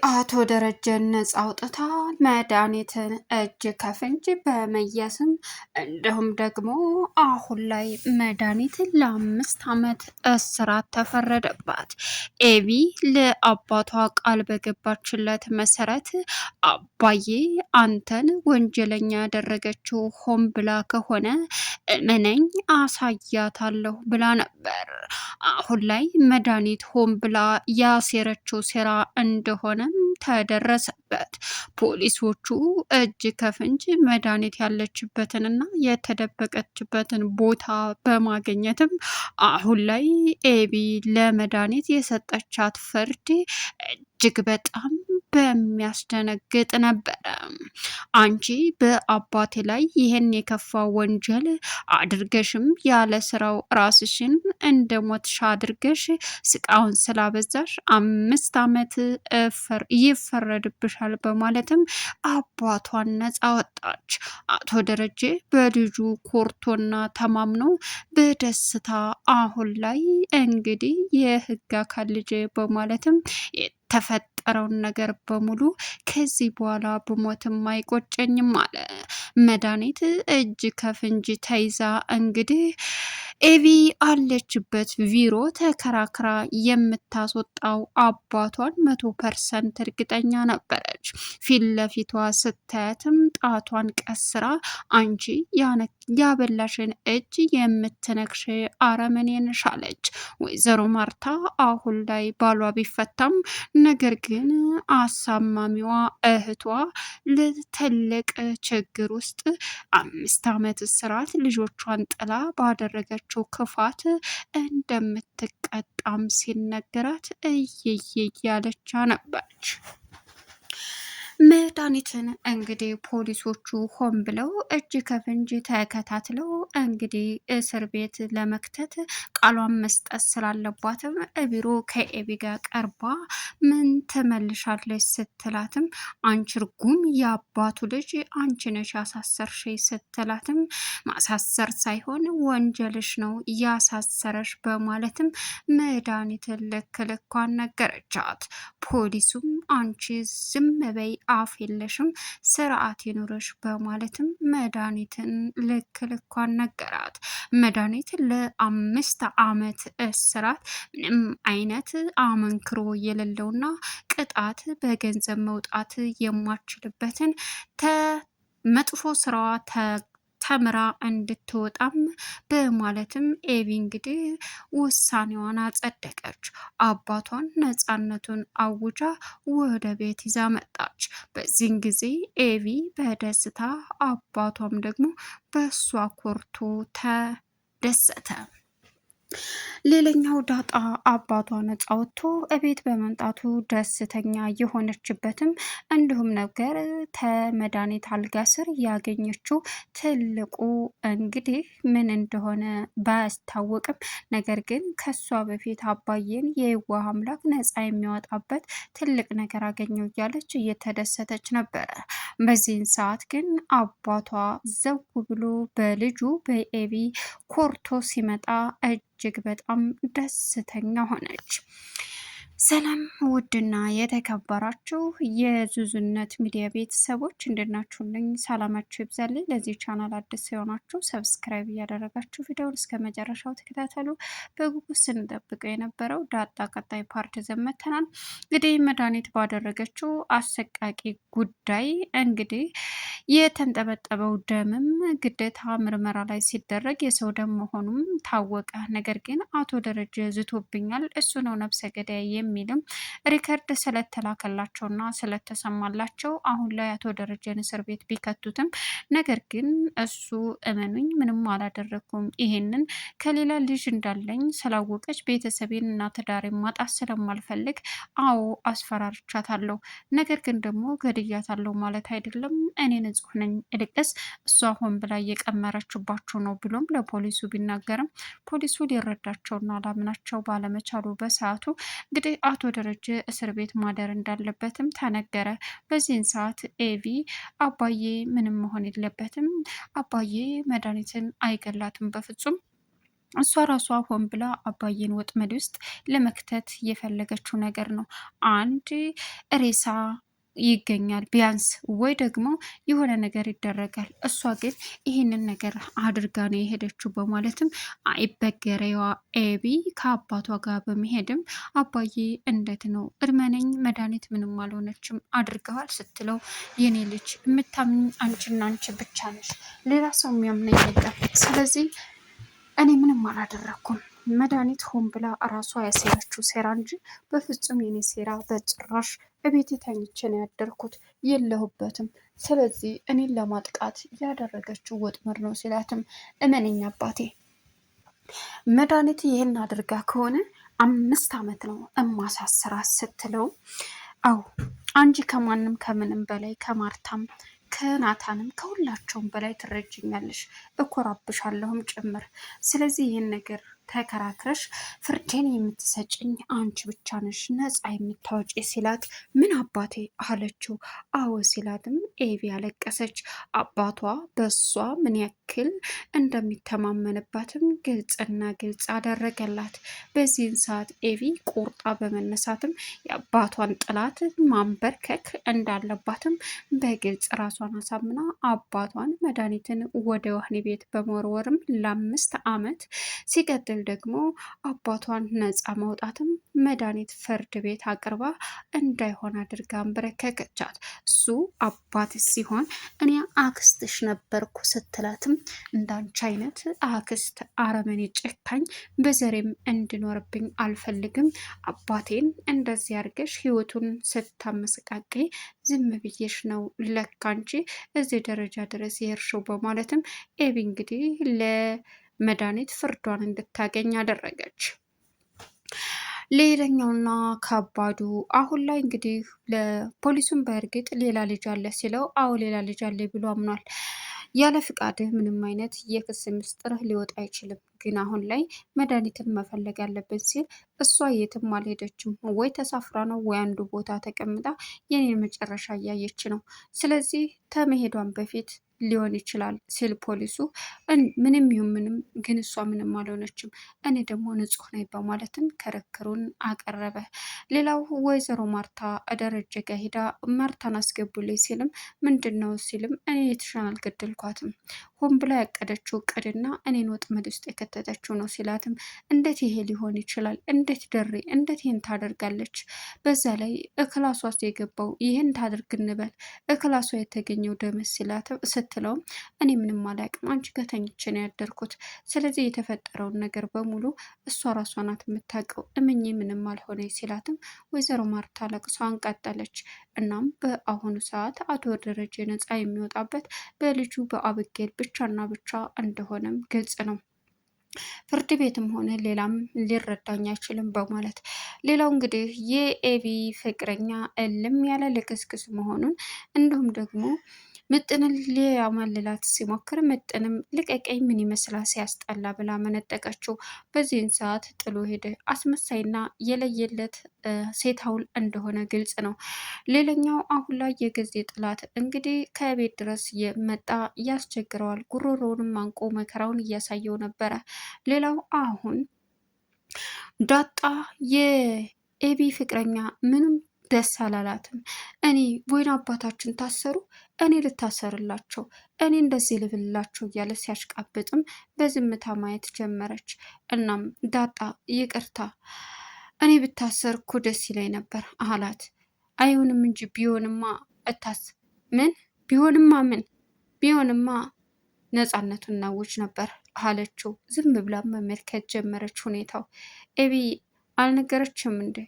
አቶ ደረጀን ነጻ አውጥታ መድኃኒትን እጅ ከፍንጅ በመያዝም እንዲሁም ደግሞ አሁን ላይ መድኃኒትን ለ5 ዓመት እስራት ተፈረደባት። ኤቢ ለአባቷ ቃል በገባችለት መሰረት አባዬ አንተን ወንጀለኛ ያደረገችው ሆን ብላ ከሆነ እመነኝ አሳያታለሁ ብላ ነበር። አሁን ላይ መድኃኒት ሆን ብላ ያሴረችው ሴራ እንደሆነም ተደረሰበት። ፖሊሶቹ እጅ ከፍንጅ መድኃኒት ያለችበትንና የተደበቀችበትን ቦታ በማግኘትም አሁን ላይ ኤቢ ለመድኃኒት የሰጠቻት ፍርድ እጅግ በጣም በሚያስደነግጥ ነበረ። አንቺ በአባቴ ላይ ይህን የከፋ ወንጀል አድርገሽም ያለ ስራው ራስሽን እንደ ሞትሽ አድርገሽ ስቃውን ስላበዛሽ 5 ዓመት ይፈረድብሻል በማለትም አባቷን ነጻ ወጣች። አቶ ደረጀ በልጁ ኮርቶና ተማምኖ በደስታ አሁን ላይ እንግዲህ የህግ አካል ልጅ በማለትም የተፈጠረውን ነገር በሙሉ ከዚህ በኋላ ብሞትም አይቆጨኝም አለ። መድኃኒት እጅ ከፍንጅ ተይዛ እንግዲህ ኤቢ አለችበት ቢሮ ተከራክራ የምታስወጣው አባቷን 100% እርግጠኛ ነበረች። ፊት ለፊቷ ስታያትም ጣቷን ቀስራ አንቺ ያበላሽን እጅ የምትነክሽ አረመኔ ነሽ አለች። ወይዘሮ ማርታ አሁን ላይ ባሏ ቢፈታም ነገር ግን አሳማሚዋ እህቷ ለትልቅ ችግር ውስጥ 5 ዓመት እስራት ልጆቿን ጥላ ባደረገችው ክፋት እንደምትቀጣም ሲነገራት እየየ ያለቻ ነበረች። መድኃኒትን እንግዲህ ፖሊሶቹ ሆን ብለው እጅ ከፍንጅ ተከታትለው እንግዲህ እስር ቤት ለመክተት ቃሏን መስጠት ስላለባትም ቢሮ ከኤቢ ጋር ቀርባ ምን ትመልሻለች ስትላትም አንቺ ርጉም የአባቱ ልጅ አንቺ ነሽ ያሳሰርሽ ስትላትም ማሳሰር ሳይሆን ወንጀልሽ ነው ያሳሰረሽ በማለትም መድኃኒትን ልክ ልኳን ነገረቻት። ፖሊሱም አንቺ ዝም በይ አፍ የለሽም ስርዓት ይኑረሽ በማለትም መድኃኒትን ልክ ልኳን ነገራት። መድኃኒት ለ5 ዓመት እስራት ምንም አይነት አመንክሮ የሌለውና ቅጣት በገንዘብ መውጣት የማችልበትን መጥፎ ስራዋ ተምራ እንድትወጣም በማለትም ኤቢ እንግዲህ ውሳኔዋን አጸደቀች። አባቷን ነፃነቱን አውጃ ወደ ቤት ይዛ መጣች። በዚህን ጊዜ ኤቢ በደስታ አባቷም ደግሞ በእሷ ኮርቶ ተደሰተ። ሌላኛው ዳጣ አባቷ ነጻ ወጥቶ እቤት በመምጣቱ ደስተኛ የሆነችበትም እንዲሁም ነገር ተመድኃኒት አልጋ ስር ያገኘችው ትልቁ እንግዲህ ምን እንደሆነ ባያስታወቅም ነገር ግን ከሷ በፊት አባዬን የዋህ አምላክ ነጻ የሚያወጣበት ትልቅ ነገር አገኘው እያለች እየተደሰተች ነበረ። በዚህን ሰዓት ግን አባቷ ዘው ብሎ በልጁ በኤቢ ኮርቶ ሲመጣ እጅግ በጣም ደስተኛ ሆነች። ሰላም ውድና የተከበራችሁ የዙዙነት ሚዲያ ቤተሰቦች እንደናችሁልኝ ሰላማችሁ ይብዛልኝ። ለዚህ ቻናል አዲስ የሆናችሁ ሰብስክራይብ እያደረጋችሁ ቪዲዮውን እስከ መጨረሻው ተከታተሉ። በጉጉት ስንጠብቀው የነበረው ዳጣ ቀጣይ ፓርት ዘመተናል። እንግዲህ መድኃኒት ባደረገችው አሰቃቂ ጉዳይ እንግዲህ የተንጠበጠበው ደምም ግዴታ ምርመራ ላይ ሲደረግ የሰው ደም መሆኑም ታወቀ። ነገር ግን አቶ ደረጀ ዝቶብኛል እሱ ነው ነፍሰ ገዳይ የሚልም ሪከርድ ስለተላከላቸውና ስለተሰማላቸው አሁን ላይ አቶ ደረጀን እስር ቤት ቢከቱትም ነገር ግን እሱ እመኑኝ ምንም አላደረኩም፣ ይሄንን ከሌላ ልጅ እንዳለኝ ስላወቀች ቤተሰቤን እና ትዳሬን ማጣት ስለማልፈልግ አዎ አስፈራርቻታለሁ፣ ነገር ግን ደግሞ ገድያታለሁ ማለት አይደለም፣ እኔ ንጹህ ነኝ፣ እልቅስ እሷ ሆን ብላ እየቀመረችባቸው ነው ብሎም ለፖሊሱ ቢናገርም ፖሊሱ ሊረዳቸውና ላምናቸው ባለመቻሉ በሰዓቱ እንግዲህ አቶ ደረጀ እስር ቤት ማደር እንዳለበትም ተነገረ። በዚህን ሰዓት ኤቪ አባዬ ምንም መሆን የለበትም፣ አባዬ መድኃኒትን አይገላትም በፍጹም እሷ ራሷ ሆን ብላ አባዬን ወጥመድ ውስጥ ለመክተት የፈለገችው ነገር ነው። አንድ ሬሳ ይገኛል ቢያንስ ወይ ደግሞ የሆነ ነገር ይደረጋል። እሷ ግን ይህንን ነገር አድርጋ ነው የሄደችው በማለትም አይበገሬዋ ኤቢ ከአባቷ ጋር በመሄድም አባዬ እንዴት ነው እድመነኝ መድኃኒት ምንም አልሆነችም አድርገዋል ስትለው የኔ ልጅ የምታምኝ አንቺና አንቺ ብቻ ነሽ፣ ሌላ ሰው የሚያምነኝ የለም። ስለዚህ እኔ ምንም አላደረኩም። መድኃኒት ሆን ብላ እራሷ ያሴረችው ሴራ እንጂ በፍጹም የኔ ሴራ በጭራሽ። እቤቴ ተኝቼ ነው ያደርኩት የለሁበትም። ስለዚህ እኔን ለማጥቃት ያደረገችው ወጥመድ ነው ሲላትም እመነኝ አባቴ መድኃኒት ይህን አድርጋ ከሆነ 5 ዓመት ነው እማሳስራት ስትለው አው አንቺ ከማንም ከምንም በላይ ከማርታም ከናታንም ከሁላቸውም በላይ ትረጅኛለሽ፣ እኮራብሻለሁም ጭምር። ስለዚህ ይህን ነገር ተከራክረሽ ፍርዴን የምትሰጭኝ አንቺ ብቻ ነሽ፣ ነፃ የምታወጪ ሲላት ምን አባቴ አለችው። አዎ ሲላትም ኤቪ ያለቀሰች። አባቷ በሷ ምን ያክል እንደሚተማመንባትም ግልጽና ግልጽ አደረገላት። በዚህን ሰዓት ኤቪ ቁርጣ በመነሳትም የአባቷን ጥላት ማንበርከክ እንዳለባትም በግልጽ ራሷን አሳምና አባቷን መድኃኒትን ወደ ወህኒ ቤት በመወርወርም ለ5 ዓመት ሲቀጥል ደግሞ አባቷን ነፃ ማውጣትም መድኃኒት ፍርድ ቤት አቅርባ እንዳይሆን አድርጋ አንበረከከቻት። እሱ አባት ሲሆን እኔ አክስትሽ ነበርኩ ስትላትም እንዳንቺ አይነት አክስት አረመኔ ጨካኝ በዘሬም እንድኖርብኝ አልፈልግም። አባቴን እንደዚህ አድርገሽ ህይወቱን ስታመሰቃቂ ዝም ብዬሽ ነው ለካ አንቺ እዚህ ደረጃ ድረስ የሄድሽው በማለትም ኤቢ እንግዲህ መድኃኒት ፍርዷን እንድታገኝ አደረገች። ሌላኛውና ከባዱ አሁን ላይ እንግዲህ ለፖሊሱን በእርግጥ ሌላ ልጅ አለ ሲለው አዎ ሌላ ልጅ አለ ብሎ አምኗል። ያለ ፍቃድህ ምንም አይነት የክስ ምስጢርህ ሊወጣ አይችልም፣ ግን አሁን ላይ መድኃኒትን መፈለግ ያለብን ሲል እሷ የትም አልሄደችም፣ ወይ ተሳፍራ ነው ወይ አንዱ ቦታ ተቀምጣ የኔን መጨረሻ እያየች ነው። ስለዚህ ከመሄዷን በፊት ሊሆን ይችላል ሲል ፖሊሱ ምንም ይሁን ምንም ግን እሷ ምንም አልሆነችም፣ እኔ ደግሞ ንጹህ ነኝ በማለትም ክርክሩን አቀረበ። ሌላው ወይዘሮ ማርታ ደረጀ ጋ ሄዳ ማርታን አስገቡልኝ ሲልም ምንድን ነው ሲልም እኔ የተሻን አልገደልኳትም፣ ሆን ብላ ያቀደችው እቅድና እኔን ወጥመድ ውስጥ የከተተችው ነው ሲላትም እንዴት ይሄ ሊሆን ይችላል? እንዴት ደሬ እንዴት ይህን ታደርጋለች? በዛ ላይ እክላሷ ውስጥ የገባው ይህን ታደርግ እንበል እክላሷ የተገኘው ደመስ ስትለውም እኔ ምንም አላውቅም፣ አንቺ ጋር ተኝቼ ነው ያደርኩት። ስለዚህ የተፈጠረውን ነገር በሙሉ እሷ ራሷ ናት የምታውቀው፣ እምኜ ምንም አልሆነ ሲላትም ወይዘሮ ማርታ ለቅሷን ቀጠለች። እናም በአሁኑ ሰዓት አቶ ደረጀ ነፃ የሚወጣበት በልጁ በአብጌል ብቻና ብቻ እንደሆነም ግልጽ ነው። ፍርድ ቤትም ሆነ ሌላም ሊረዳኝ አይችልም በማለት ሌላው እንግዲህ የኤቪ ፍቅረኛ እልም ያለ ልክስክስ መሆኑን እንዲሁም ደግሞ ምጥንን ሊያማልላት ሲሞክር ምጥንም ልቀቀኝ ምን ይመስላል ሲያስጠላ ብላ መነጠቀችው። በዚህን ሰዓት ጥሎ ሄደ። አስመሳይና የለየለት ሴት ሀውል እንደሆነ ግልጽ ነው። ሌላኛው አሁን ላይ የጊዜ ጥላት እንግዲህ ከቤት ድረስ የመጣ ያስቸግረዋል። ጉሮሮውንም አንቆ መከራውን እያሳየው ነበረ። ሌላው አሁን ዳጣ የኤቢ ፍቅረኛ ምንም ደስ አላላትም። እኔ ወይን አባታችን ታሰሩ እኔ ልታሰርላቸው እኔ እንደዚህ ልብልላቸው እያለ ሲያሽቃብጥም በዝምታ ማየት ጀመረች። እናም ዳጣ ይቅርታ እኔ ብታሰር እኮ ደስ ይለኝ ነበር አላት። አይሆንም እንጂ ቢሆንማ ምን ቢሆንማ ነፃነቱን እናውጅ ነበር አለችው። ዝም ብላ መመልከት ጀመረች ሁኔታው። ኤቢ አልነገረችም እንዴ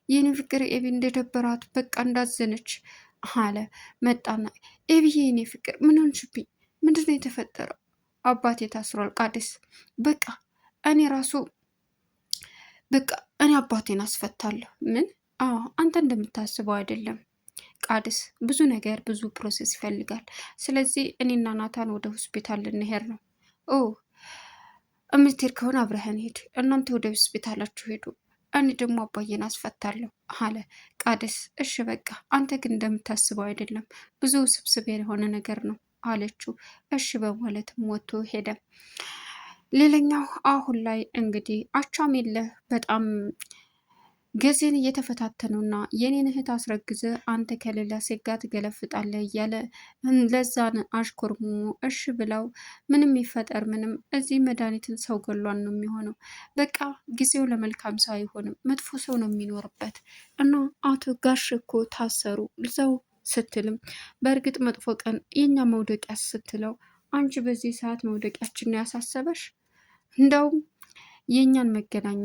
ይህን ፍቅር ኤቢ እንደደበራት በቃ እንዳዘነች አለ። መጣና ኤቢዬ የኔ ፍቅር ምን ሆንሽብኝ? ምንድነው የተፈጠረው? አባቴ ታስሯል ቃዲስ። በቃ እኔ አባቴን አስፈታለሁ። ምን? አዎ አንተ እንደምታስበው አይደለም ቃዲስ፣ ብዙ ነገር ብዙ ፕሮሴስ ይፈልጋል። ስለዚህ እኔና ናታን ወደ ሆስፒታል ልንሄድ ነው። ኦ እምትሄድ ከሆነ አብረህን ሄድ። እናንተ ወደ ሆስፒታላችሁ ሄዱ፣ እኔ ደግሞ አባዬን አስፈታለሁ አለ ቃዲስ። እሺ በቃ አንተ ግን እንደምታስበው አይደለም፣ ብዙ ስብስብ የሆነ ነገር ነው አለችው። እሺ በማለትም ወጥቶ ሄደ። ሌላኛው አሁን ላይ እንግዲህ አቻሜለህ በጣም ገዜን እየተፈታተኑና የኔን እህት አስረግዘ አንተ ከሌላ ሴት ጋር ትገለፍጣለህ እያለ ለዛን አሽኮርሙ እሺ ብለው ምንም ይፈጠር ምንም እዚህ መድኃኒትን ሰው ገሏን ነው የሚሆነው። በቃ ጊዜው ለመልካም ሰው አይሆንም፣ መጥፎ ሰው ነው የሚኖርበት እና አቶ ጋሽ እኮ ታሰሩ ዘው ስትልም በእርግጥ መጥፎ ቀን የኛ መውደቂያ ስትለው አንቺ በዚህ ሰዓት መውደቂያችን ያሳሰበሽ እንደውም የእኛን መገናኛ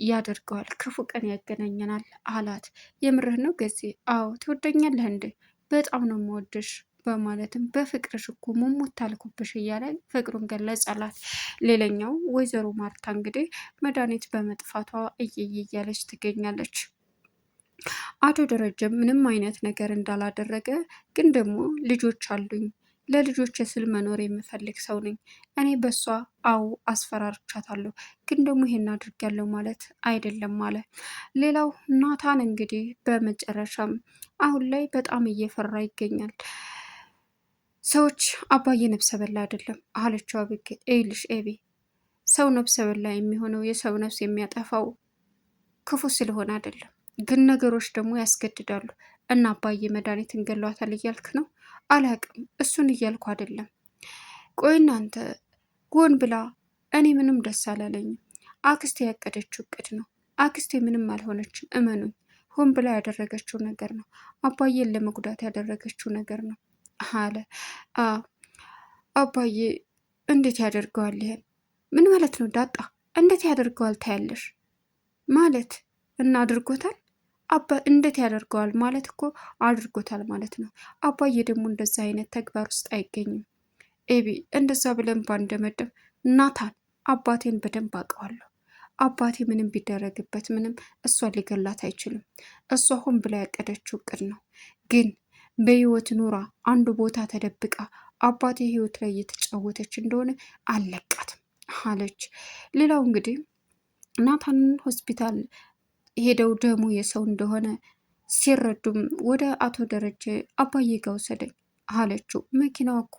ያደርገዋል፣ ክፉ ቀን ያገናኘናል አላት። የምርህ ነው ገዜ? አዎ ትወደኛለህ እንዴ? በጣም ነው የምወድሽ በማለትም በፍቅርሽ እኮ ሙሙት አልኩብሽ እያለ ፍቅሩን ገለጸላት። ሌላኛው ወይዘሮ ማርታ እንግዲህ መድኃኒት በመጥፋቷ እየየ እያለች ትገኛለች። አቶ ደረጀም ምንም አይነት ነገር እንዳላደረገ ግን ደግሞ ልጆች አሉኝ ለልጆች ስል መኖር የምፈልግ ሰው ነኝ እኔ በሷ አው አስፈራርቻታለሁ፣ ግን ደግሞ ይሄን አድርጊያለሁ ማለት አይደለም አለ። ሌላው ናታን እንግዲህ በመጨረሻም አሁን ላይ በጣም እየፈራ ይገኛል። ሰዎች አባዬ ነብሰ በላ አይደለም አለችው አብጌል። ይልሽ ኤቢ ሰው ነብሰ በላ የሚሆነው የሰው ነፍስ የሚያጠፋው ክፉ ስለሆነ አይደለም፣ ግን ነገሮች ደግሞ ያስገድዳሉ እና አባዬ መድኃኒትን ገሏታል እያልክ ነው? አላቅም፣ እሱን እያልኩ አይደለም። ቆይ እናንተ ጎን ብላ እኔ ምንም ደስ አላለኝም። አክስቴ ያቀደችው እቅድ ነው። አክስቴ ምንም አልሆነችም፣ እመኑኝ። ሆን ብላ ያደረገችው ነገር ነው። አባዬን ለመጉዳት ያደረገችው ነገር ነው አለ። አባዬ እንዴት ያደርገዋል? ይሄን ምን ማለት ነው ዳጣ? እንዴት ያደርገዋል ታያለሽ ማለት እና አድርጎታል እንዴት ያደርገዋል ማለት እኮ አድርጎታል ማለት ነው። አባዬ ደግሞ እንደዛ አይነት ተግባር ውስጥ አይገኝም። ኤቢ እንደዛ ብለን ባንደመደም፣ ናታን አባቴን በደንብ አውቀዋለሁ። አባቴ ምንም ቢደረግበት ምንም እሷን ሊገላት አይችልም። እሷ ሆን ብላ ያቀደችው እቅድ ነው። ግን በህይወት ኑራ አንዱ ቦታ ተደብቃ አባቴ ህይወት ላይ እየተጫወተች እንደሆነ አለቃትም አለች። ሌላው እንግዲህ ናታንን ሆስፒታል ሄደው ደሙ የሰው እንደሆነ ሲረዱም ወደ አቶ ደረጀ አባዬ ጋ ውሰደኝ አለችው። መኪናዋ እኮ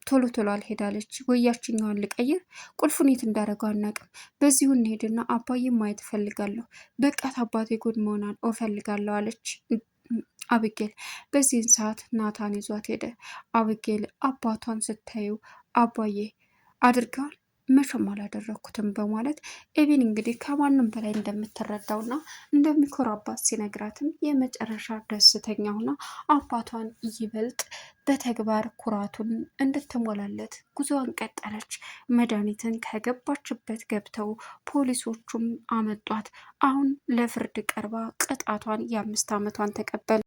ቶሎ ቶሎ አልሄዳለች፣ ወያችኛዋን ልቀይር፣ ቁልፉን የት እንዳደረገው አናውቅም። በዚሁ እንሄድና አባዬ ማየት እፈልጋለሁ፣ በቃት አባቴ ጎን መሆኗን እፈልጋለሁ አለች አብጌል። በዚህን ሰዓት ናታን ይዟት ሄደ። አብጌል አባቷን ስታዩ አባዬ አድርገዋል መቼም አላደረኩትም በማለት ኤቢን እንግዲህ ከማንም በላይ እንደምትረዳውና እንደሚኮራባት ሲነግራትም የመጨረሻ ደስተኛ ሆና አባቷን ይበልጥ በተግባር ኩራቱን እንድትሞላለት ጉዞዋን ቀጠለች። መድኃኒትን ከገባችበት ገብተው ፖሊሶቹም አመጧት። አሁን ለፍርድ ቀርባ ቅጣቷን የ5 ዓመቷን ተቀበለ።